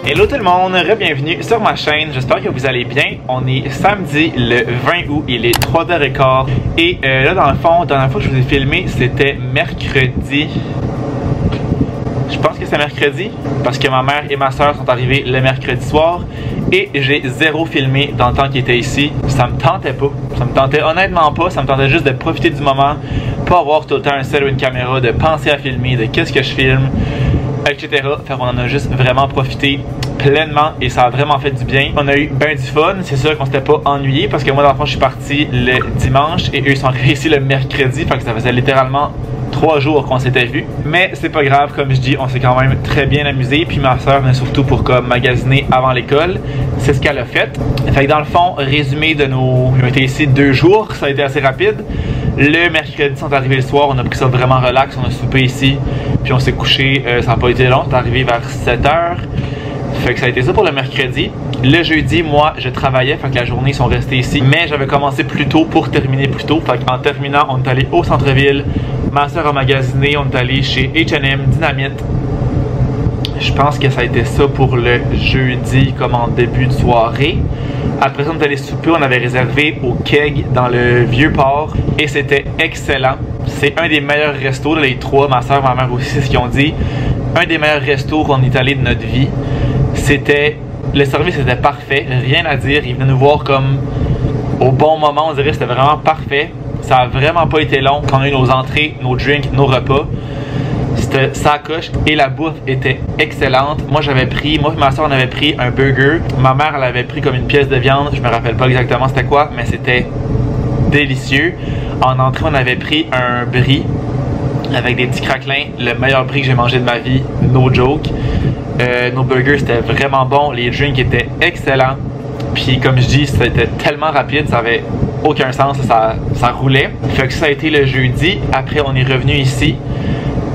Hello tout le monde, bienvenue sur ma chaîne, j'espère que vous allez bien. On est samedi le 20 août, il est 3h15 et là dans le fond, la dernière fois que je vous ai filmé, c'était mercredi. Je pense que c'est mercredi parce que ma mère et ma soeur sont arrivées le mercredi soir et j'ai zéro filmé dans le temps qu'ils étaient ici. Ça me tentait pas, ça me tentait honnêtement pas, ça me tentait juste de profiter du moment, pas avoir tout le temps un cell ou une caméra, de penser à filmer, de qu'est-ce que je filme, etc. Fait qu'on en a juste vraiment profité pleinement et ça a vraiment fait du bien. On a eu ben du fun, c'est sûr qu'on s'était pas ennuyé parce que moi dans le fond je suis parti le dimanche et eux ils sont arrivés ici le mercredi, fait que ça faisait littéralement 3 jours qu'on s'était vus. Mais c'est pas grave, comme je dis, on s'est quand même très bien amusé. Puis ma soeur venait surtout pour comme magasiner avant l'école. C'est ce qu'elle a fait. Fait que dans le fond, résumé de nos... Ils ont été ici 2 jours, ça a été assez rapide. Le mercredi, ils sont arrivés le soir, on a pris ça vraiment relax, on a soupé ici. Puis on s'est couché, ça n'a pas été long, c'est arrivé vers 7h. Fait que ça a été ça pour le mercredi. Le jeudi, moi, je travaillais, fait que la journée, ils sont restés ici. Mais j'avais commencé plus tôt pour terminer plus tôt. Fait qu'en terminant, on est allé au centre-ville. Ma soeur a magasiné, on est allé chez H&M, Dynamite. Je pense que ça a été ça pour le jeudi, comme en début de soirée. Après ça, on est allé souper, on avait réservé au Keg dans le Vieux-Port. Et c'était excellent. C'est un des meilleurs restos, les 3, ma soeur, ma mère aussi, c'est ce qu'ils ont dit. Un des meilleurs restos qu'on est allé de notre vie. C'était... Le service était parfait, rien à dire. Ils venaient nous voir comme au bon moment, on dirait que c'était vraiment parfait. Ça a vraiment pas été long quand on a eu nos entrées, nos drinks, nos repas. C'était ça coche et la bouffe était excellente. Moi et ma soeur on avait pris un burger. Ma mère elle avait pris comme une pièce de viande. Je me rappelle pas exactement c'était quoi, mais c'était délicieux. En entrée on avait pris un brie avec des petits craquelins. Le meilleur brie que j'ai mangé de ma vie, no joke. Nos burgers c'était vraiment bon. Les drinks étaient excellents. Puis comme je dis, c'était tellement rapide, ça avait aucun sens, ça roulait. Fait que ça a été le jeudi. Après on est revenu ici.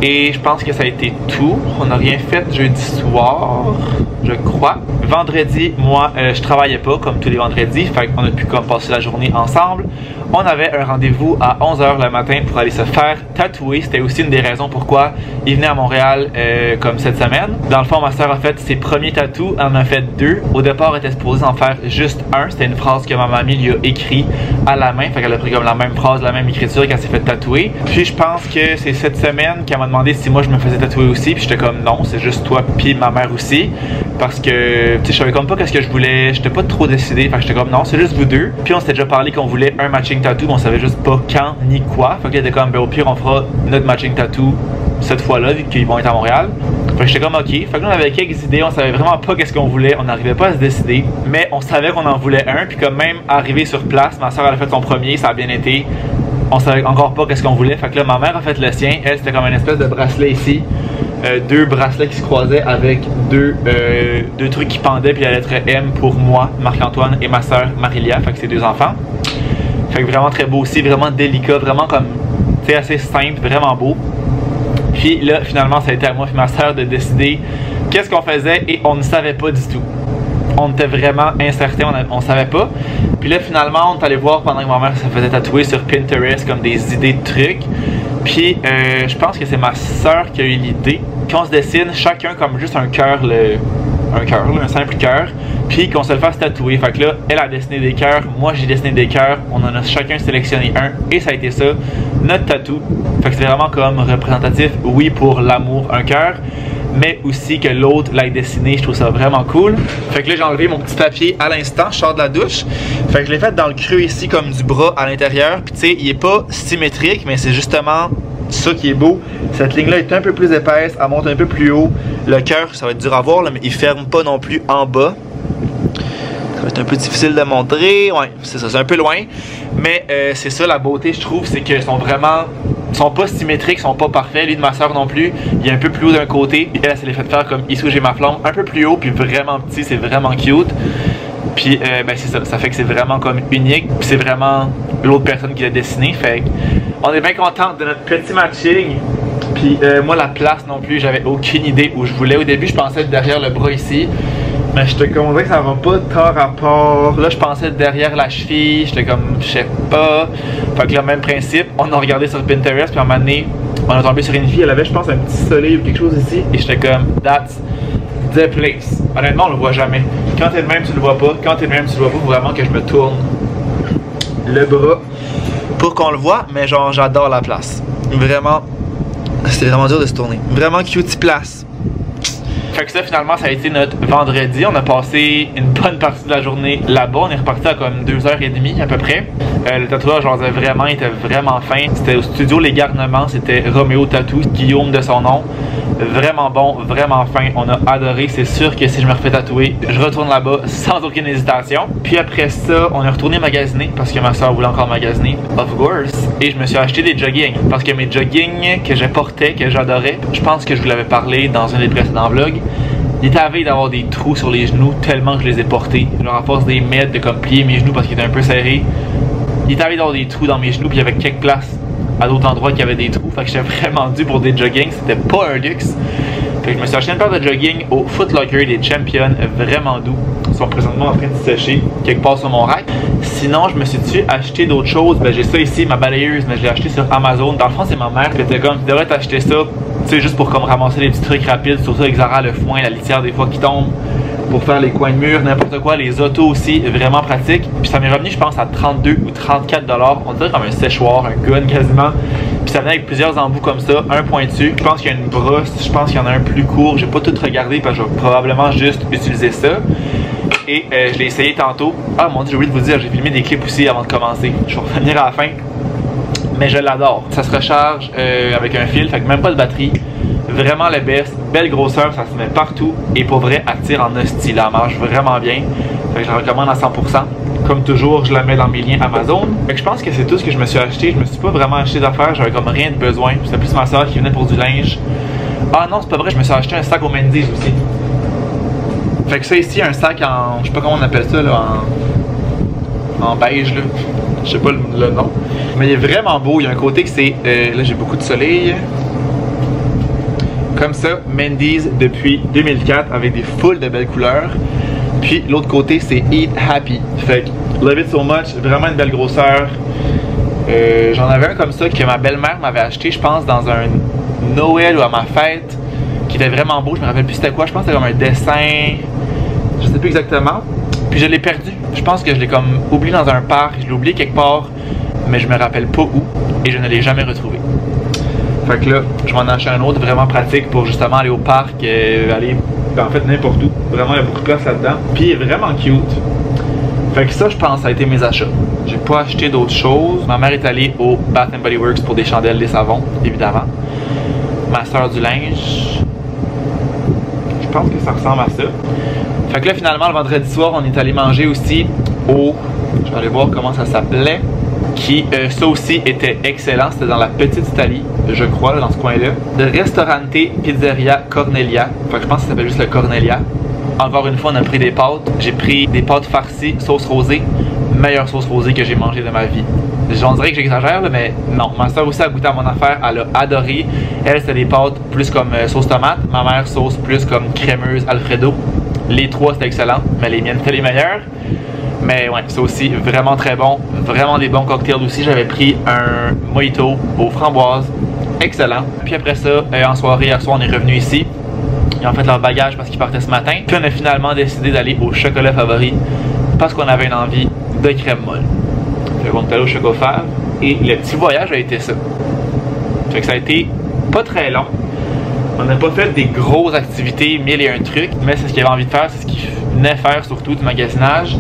Et je pense que ça a été tout. On n'a rien fait jeudi soir, je crois. Vendredi, moi, je travaillais pas comme tous les vendredis. Fait qu'on a pu comme passer la journée ensemble. On avait un rendez-vous à 11h le matin pour aller se faire tatouer. C'était aussi une des raisons pourquoi il venait à Montréal comme cette semaine. Dans le fond, ma soeur a fait ses premiers tatous. Elle en a fait 2. Au départ, elle était supposée en faire juste un. C'était une phrase que ma mamie lui a écrit à la main. Fait qu'elle a pris comme la même phrase, la même écriture qu'elle s'est fait tatouer. Puis je pense que c'est cette semaine qu'elle m'a demandé si moi je me faisais tatouer aussi. Puis j'étais comme non, c'est juste toi puis ma mère aussi. Parce que tu sais, je savais comme pas qu'est-ce que je voulais. J'étais pas trop décidé. Fait que j'étais comme non, c'est juste vous deux. Puis on s'était déjà parlé qu'on voulait un matching tattoo, mais on savait juste pas quand ni quoi. Fait que là, était comme ben au pire on fera notre matching tattoo cette fois-là vu qu'ils vont être à Montréal. Fait que j'étais comme ok. Fait que là on avait quelques idées, on savait vraiment pas qu'est-ce qu'on voulait, on n'arrivait pas à se décider, mais on savait qu'on en voulait un. Puis comme même arrivé sur place, ma soeur elle a fait son premier, ça a bien été. On savait encore pas qu'est-ce qu'on voulait. Fait que là ma mère a fait le sien. Elle c'était comme une espèce de bracelet ici. 2 bracelets qui se croisaient avec deux trucs qui pendaient, puis la lettre M pour moi, Marc-Antoine, et ma soeur Marilia, fait que c'est 2 enfants. Fait que vraiment très beau aussi, vraiment délicat, vraiment comme, tu sais, assez simple, vraiment beau. Puis là, finalement, ça a été à moi et ma soeur de décider qu'est-ce qu'on faisait et on ne savait pas du tout. On était vraiment incertain, on savait pas. Puis là, finalement, on est allé voir pendant que ma mère se faisait tatouer sur Pinterest comme des idées de trucs. Puis je pense que c'est ma soeur qui a eu l'idée qu'on se dessine chacun comme juste un cœur, un simple cœur, puis qu'on se le fasse tatouer. Fait que là, elle a dessiné des cœurs, moi j'ai dessiné des cœurs, on en a chacun sélectionné un, et ça a été ça, notre tatou. Fait que c'est vraiment comme représentatif, oui, pour l'amour, un cœur, mais aussi que l'autre l'ait dessiné, je trouve ça vraiment cool. Fait que là, j'ai enlevé mon petit papier à l'instant, je sors de la douche. Fait que je l'ai fait dans le creux ici, comme du bras à l'intérieur. Puis tu sais, il est pas symétrique, mais c'est justement ça qui est beau. Cette ligne-là est un peu plus épaisse, elle monte un peu plus haut. Le cœur, ça va être dur à voir, là, mais il ferme pas non plus en bas. Ça va être un peu difficile de montrer. Ouais, c'est ça, c'est un peu loin. Mais c'est ça la beauté, je trouve, c'est qu'ils sont vraiment... Ils sont pas symétriques, ils sont pas parfaits. Lui de ma soeur non plus, il est un peu plus haut d'un côté. Et elle s'est les fait faire comme ici où j'ai ma flamme, un peu plus haut, puis vraiment petit, c'est vraiment cute. Puis ben c'est ça, ça fait que c'est vraiment comme unique. Puis c'est vraiment l'autre personne qui l'a dessiné. Fait que on est bien content de notre petit matching. Puis moi la place non plus, j'avais aucune idée où je voulais. Au début je pensais être derrière le bras ici. Mais j'étais comme, on dirait que ça va pas tant rapport. Là, je pensais derrière la cheville. J'étais comme, je sais pas. Fait que le même principe, on a regardé sur Pinterest. Puis à un moment donné, on a tombé sur une fille. Elle avait, je pense, un petit soleil ou quelque chose ici. Et j'étais comme, that's The Place. Honnêtement, on le voit jamais. Quand t'es de même, tu le vois pas. Quand t'es de même, tu le vois pas. Faut vraiment que je me tourne le bras pour qu'on le voit. Mais genre, j'adore la place. Vraiment, c'était vraiment dur de se tourner. Vraiment cutie place. Fait que ça, finalement, ça a été notre vendredi. On a passé une bonne partie de la journée là-bas. On est reparti à comme 2h30 à peu près. Le tatouage, genre, était vraiment fin. C'était au studio Les Garnements. C'était Roméo Tattoo, Guillaume de son nom. Vraiment bon, vraiment fin. On a adoré. C'est sûr que si je me refais tatouer, je retourne là-bas sans aucune hésitation. Puis après ça, on est retourné magasiner parce que ma soeur voulait encore magasiner, of course. Et je me suis acheté des joggings parce que mes joggings que je portais, que j'adorais, je pense que je vous l'avais parlé dans un des précédents vlogs. Il était à veille d'avoir des trous sur les genoux tellement que je les ai portés. Genre à force des mettre, de comme plier mes genoux parce qu'ils étaient un peu serrés. Il était à veille d'avoir des trous dans mes genoux puis il y avait quelques places à d'autres endroits qui avaient des trous. Fait que j'étais vraiment dû pour des joggings. C'était pas un luxe. Fait que je me suis acheté une paire de jogging au Foot Locker des Champions, vraiment doux. Ils sont présentement en train de sécher quelque part sur mon rack. Sinon, je me suis acheté d'autres choses. Ben, j'ai ça ici, ma balayeuse, mais je l'ai acheté sur Amazon. Dans le fond, c'est ma mère qui était comme, tu devrais t'acheter ça, tu sais, juste pour comme ramasser des petits trucs rapides, surtout avec Zara, le foin, la litière des fois qui tombe, pour faire les coins de mur, n'importe quoi, les autos aussi, vraiment pratique. Puis ça m'est revenu, je pense, à 32 ou 34 $. On dirait comme un séchoir, un gun quasiment. Puis ça venait avec plusieurs embouts comme ça, un pointu. Je pense qu'il y a une brosse, je pense qu'il y en a un plus court. J'ai pas tout regardé parce que je vais probablement juste utiliser ça. Et je l'ai essayé tantôt. Ah mon dieu, j'ai oublié de vous dire, j'ai filmé des clips aussi avant de commencer. Je vais revenir à la fin. Mais je l'adore. Ça se recharge avec un fil, fait que même pas de batterie. Vraiment le best, belle grosseur, ça se met partout. Et pour vrai, elle tire en hostie, là, elle marche vraiment bien. Fait que je la recommande à 100%. Comme toujours, je la mets dans mes liens Amazon. Fait que je pense que c'est tout ce que je me suis acheté. Je me suis pas vraiment acheté d'affaires, j'avais comme rien de besoin. C'était plus ma soeur qui venait pour du linge. Ah non, c'est pas vrai, je me suis acheté un sac au Mendy's aussi. Fait que ça ici, un sac en, je sais pas comment on appelle ça, là, en beige, là. Je sais pas le nom. Mais il est vraiment beau, il y a un côté que c'est, là j'ai beaucoup de soleil. Comme ça, Mendy's depuis 2004 avec des foules de belles couleurs. Puis l'autre côté c'est Eat Happy. Fait que Love It So Much, vraiment une belle grosseur. J'en avais un comme ça que ma belle-mère m'avait acheté, je pense, dans un Noël ou à ma fête, qui était vraiment beau. Je me rappelle plus c'était quoi, je pense que c'était comme un dessin, je sais plus exactement. Puis je l'ai perdu. Je pense que je l'ai comme oublié dans un parc, je l'ai oublié quelque part, mais je me rappelle pas où et je ne l'ai jamais retrouvé. Fait que là, je m'en ai acheté un autre vraiment pratique pour justement aller au parc, aller en fait n'importe où. Vraiment, il y a beaucoup de place là-dedans. Puis il est vraiment cute. Fait que ça, je pense, ça a été mes achats. J'ai pas acheté d'autres choses. Ma mère est allée au Bath & Body Works pour des chandelles, des savons, évidemment. Ma soeur du linge. Je pense que ça ressemble à ça. Fait que là, finalement, le vendredi soir, on est allé manger aussi au... Je vais aller voir comment ça s'appelait. Qui, ça aussi, était excellent. C'était dans la Petite Italie, je crois, là, dans ce coin-là. Le Ristorante Pizzeria Cornelia. Fait que je pense que ça s'appelle juste le Cornelia. Encore une fois, on a pris des pâtes. J'ai pris des pâtes farcies, sauce rosée. Meilleure sauce rosée que j'ai mangée de ma vie. On dirait que j'exagère, mais non. Ma soeur aussi a goûté à mon affaire. Elle a adoré. Elle, c'était des pâtes plus comme sauce tomate. Ma mère, sauce plus comme crémeuse Alfredo. Les trois, c'était excellent. Mais les miennes, c'était les meilleures. Mais ouais, c'est aussi vraiment très bon. Vraiment des bons cocktails aussi. J'avais pris un mojito aux framboises. Excellent. Puis après ça, en soirée, hier soir, on est revenu ici. Ils ont fait leur bagage parce qu'ils partaient ce matin. Puis on a finalement décidé d'aller au chocolat favori parce qu'on avait une envie de crème molle. Fait qu'on est allé au Chocofave et le petit voyage a été ça. Fait que ça a été pas très long. On n'a pas fait des grosses activités, 1001 trucs, mais c'est ce qu'il avait envie de faire, c'est ce qu'il venait faire surtout du magasinage.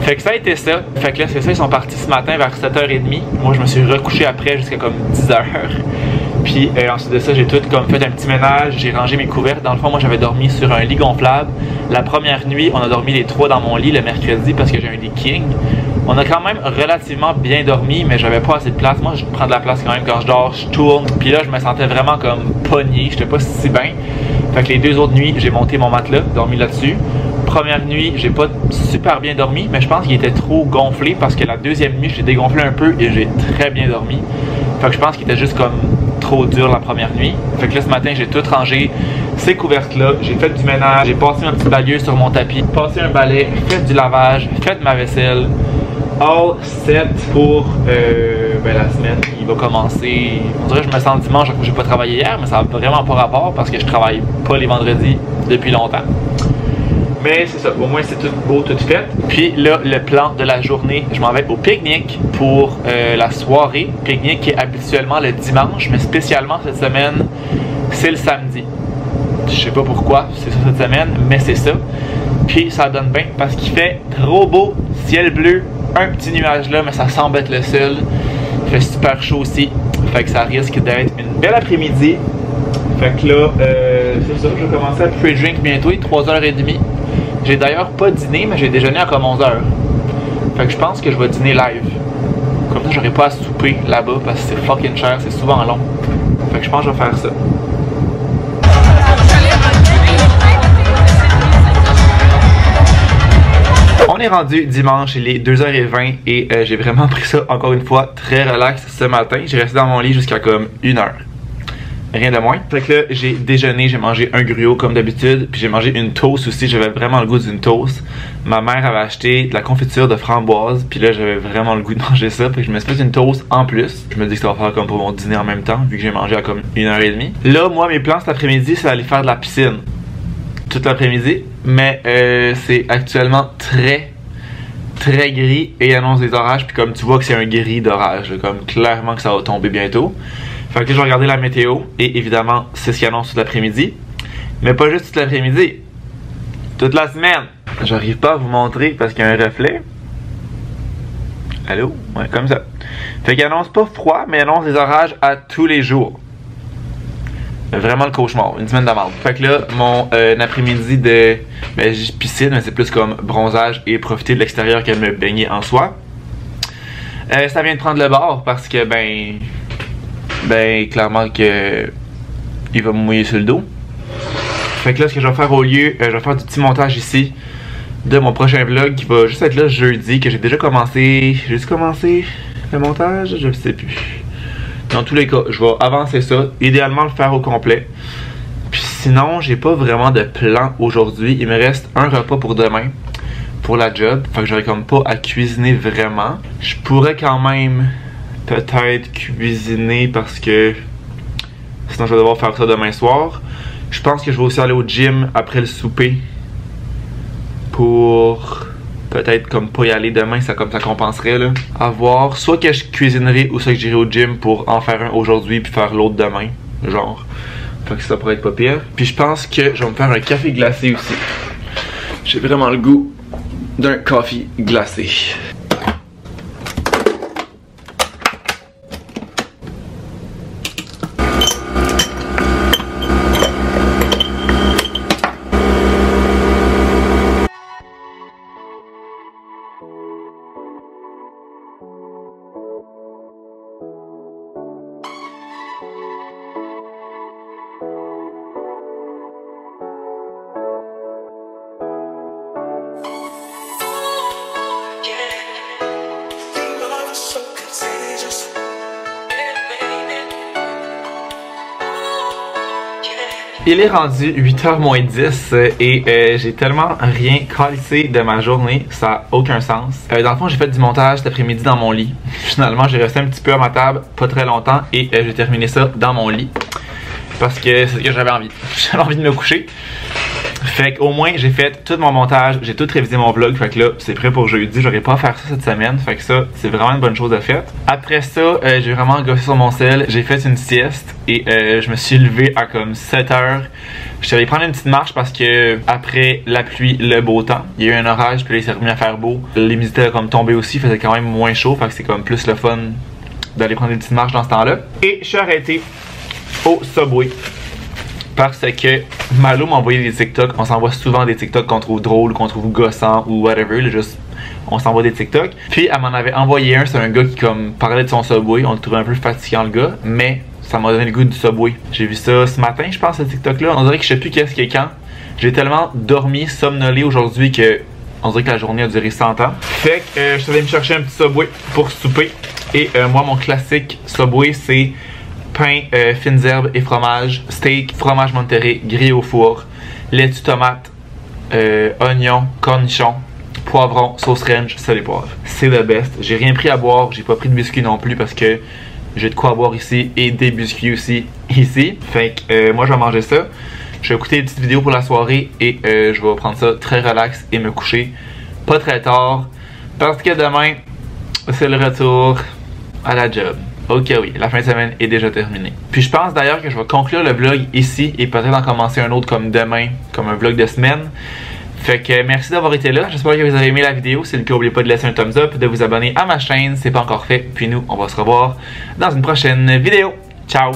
Fait que ça a été ça. Fait que là, c'est ça, ils sont partis ce matin vers 7h30. Moi, je me suis recouché après jusqu'à comme 10h. Puis ensuite de ça, j'ai tout comme fait un petit ménage, j'ai rangé mes couvertes. Dans le fond, moi, j'avais dormi sur un lit gonflable. La première nuit, on a dormi les trois dans mon lit le mercredi parce que j'ai un lit king. On a quand même relativement bien dormi, mais j'avais pas assez de place. Moi, je prends de la place quand même quand je dors, je tourne. Puis là, je me sentais vraiment comme pogné, j'étais pas si bien. Fait que les deux autres nuits, j'ai monté mon matelas, dormi là-dessus. Première nuit, j'ai pas super bien dormi, mais je pense qu'il était trop gonflé parce que la deuxième nuit, je l'ai dégonflé un peu et j'ai très bien dormi. Fait que je pense qu'il était juste comme trop dur la première nuit. Fait que là, ce matin, j'ai tout rangé, ces couvertes-là, j'ai fait du ménage, j'ai passé un petit balai sur mon tapis, passé un balai, fait du lavage, fait de ma vaisselle. All set pour ben, la semaine il va commencer. On dirait que je me sens dimanche alors que j'ai pas travaillé hier, mais ça n'a vraiment pas rapport parce que je travaille pas les vendredis depuis longtemps. Mais c'est ça, au moins c'est tout beau, tout fait. Puis là, le plan de la journée, je m'en vais au pique-nique pour la soirée. Pique-nique qui est habituellement le dimanche, mais spécialement cette semaine, c'est le samedi. Je sais pas pourquoi c'est ça cette semaine, mais c'est ça. Puis ça donne bien parce qu'il fait trop beau, ciel bleu, un petit nuage là, mais ça semble être le seul. Il fait super chaud aussi, fait que ça risque d'être une belle après-midi. Fait que là, c'est ça, je vais commencer à pre-drink bientôt, il est 3h30. J'ai d'ailleurs pas dîné, mais j'ai déjeuné à comme 11h. Fait que je pense que je vais dîner live. Comme ça, j'aurai pas à souper là-bas parce que c'est fucking cher, c'est souvent long. Fait que je pense que je vais faire ça. On est rendu dimanche, il est 2h20 et j'ai vraiment pris ça encore une fois très relax ce matin. J'ai resté dans mon lit jusqu'à comme 1h. Rien de moins. Fait que là, j'ai déjeuné, j'ai mangé un gruau comme d'habitude, puis j'ai mangé une toast aussi, j'avais vraiment le goût d'une toast. Ma mère avait acheté de la confiture de framboise, puis là j'avais vraiment le goût de manger ça, fait que je me suis fait une toast en plus. Je me dis que ça va faire comme pour mon dîner en même temps, vu que j'ai mangé à comme 1h30. Là, moi, mes plans cet après-midi, c'est d'aller faire de la piscine. Toute l'après-midi, mais c'est actuellement très gris et il annonce des orages, puis comme tu vois que c'est un gris d'orage, comme clairement que ça va tomber bientôt. Fait que je vais regarder la météo et évidemment c'est ce qu'il annonce toute l'après-midi. Mais pas juste toute l'après-midi, toute la semaine. J'arrive pas à vous montrer parce qu'il y a un reflet. Allô? Ouais, comme ça. Fait qu'il annonce pas froid, mais il annonce des orages à tous les jours. Vraiment le cauchemar, une semaine d'amende. Fait que là, mon après-midi de piscine, mais c'est plus comme bronzage et profiter de l'extérieur qu'elle me baigner en soi. Ça vient de prendre le bord parce que clairement que il va me mouiller sur le dos. Fait que là, ce que je vais faire au lieu, je vais faire du petit montage ici de mon prochain vlog qui va juste être là jeudi, que j'ai déjà commencé. J'ai juste commencé le montage, je ne sais plus. Dans tous les cas, je vais avancer ça, idéalement le faire au complet. Puis sinon, j'ai pas vraiment de plan aujourd'hui. Il me reste un repas pour demain, pour la job. Fait que j'aurais comme pas à cuisiner vraiment. Je pourrais quand même peut-être cuisiner parce que sinon je vais devoir faire ça demain soir. Je pense que je vais aussi aller au gym après le souper pour peut-être comme pas y aller demain, ça comme ça compenserait là. À voir, soit que je cuisinerai ou soit que j'irai au gym pour en faire un aujourd'hui puis faire l'autre demain, genre. Fait que ça pourrait être pas pire. Puis je pense que je vais me faire un café glacé aussi. J'ai vraiment le goût d'un café glacé. Il est rendu 8h moins 10 et j'ai tellement rien calissé de ma journée, ça n'a aucun sens. Dans le fond, j'ai fait du montage cet après-midi dans mon lit. Finalement, j'ai resté un petit peu à ma table, pas très longtemps, et j'ai terminé ça dans mon lit. Parce que c'est ce que j'avais envie. J'avais envie de me coucher. Fait qu'au moins, j'ai fait tout mon montage, j'ai tout révisé mon vlog, fait que là, c'est prêt pour jeudi. J'aurais pas à faire ça cette semaine, fait que ça, c'est vraiment une bonne chose à faire. Après ça, j'ai vraiment gossé sur mon sel, j'ai fait une sieste et je me suis levé à comme 7h. Je suis allé prendre une petite marche parce que après la pluie, le beau temps, il y a eu un orage, puis là, il s'est remis à faire beau. L'humidité a comme tombé aussi, faisait quand même moins chaud, fait que c'est comme plus le fun d'aller prendre une petite marche dans ce temps-là. Et je suis arrêté au Subway. Parce que Malo m'a envoyé des TikTok. On s'envoie souvent des TikTok qu'on trouve drôles, qu'on trouve gossants ou whatever. Là, juste, on s'envoie des TikTok. Puis elle m'en avait envoyé un. C'est un gars qui comme parlait de son Subway. On le trouvait un peu fatigant le gars. Mais ça m'a donné le goût du Subway. J'ai vu ça ce matin, je pense, ce TikTok-là. On dirait que je sais plus qu'est-ce qu'il y a quand. J'ai tellement dormi, somnolé aujourd'hui que on dirait que la journée a duré 100 ans. Fait que je suis allé me chercher un petit Subway pour souper. Et moi, mon classique Subway, c'est pain, fines herbes et fromage, steak, fromage Monterey, grillé au four, laitue tomate, oignon, cornichon, poivron, sauce ranch, sel et poivre. C'est le best. J'ai rien pris à boire, j'ai pas pris de biscuits non plus parce que j'ai de quoi boire ici et des biscuits aussi ici. Fait que moi je vais manger ça. Je vais écouter une petite vidéo pour la soirée et je vais prendre ça très relax et me coucher pas très tard. Parce que demain, c'est le retour à la job. Ok oui, la fin de semaine est déjà terminée. Puis je pense d'ailleurs que je vais conclure le vlog ici et peut-être en commencer un autre comme demain, comme un vlog de semaine. Fait que merci d'avoir été là, j'espère que vous avez aimé la vidéo. Si c'est le cas, n'oubliez pas de laisser un thumbs up, de vous abonner à ma chaîne si c'est pas encore fait. Puis nous, on va se revoir dans une prochaine vidéo. Ciao!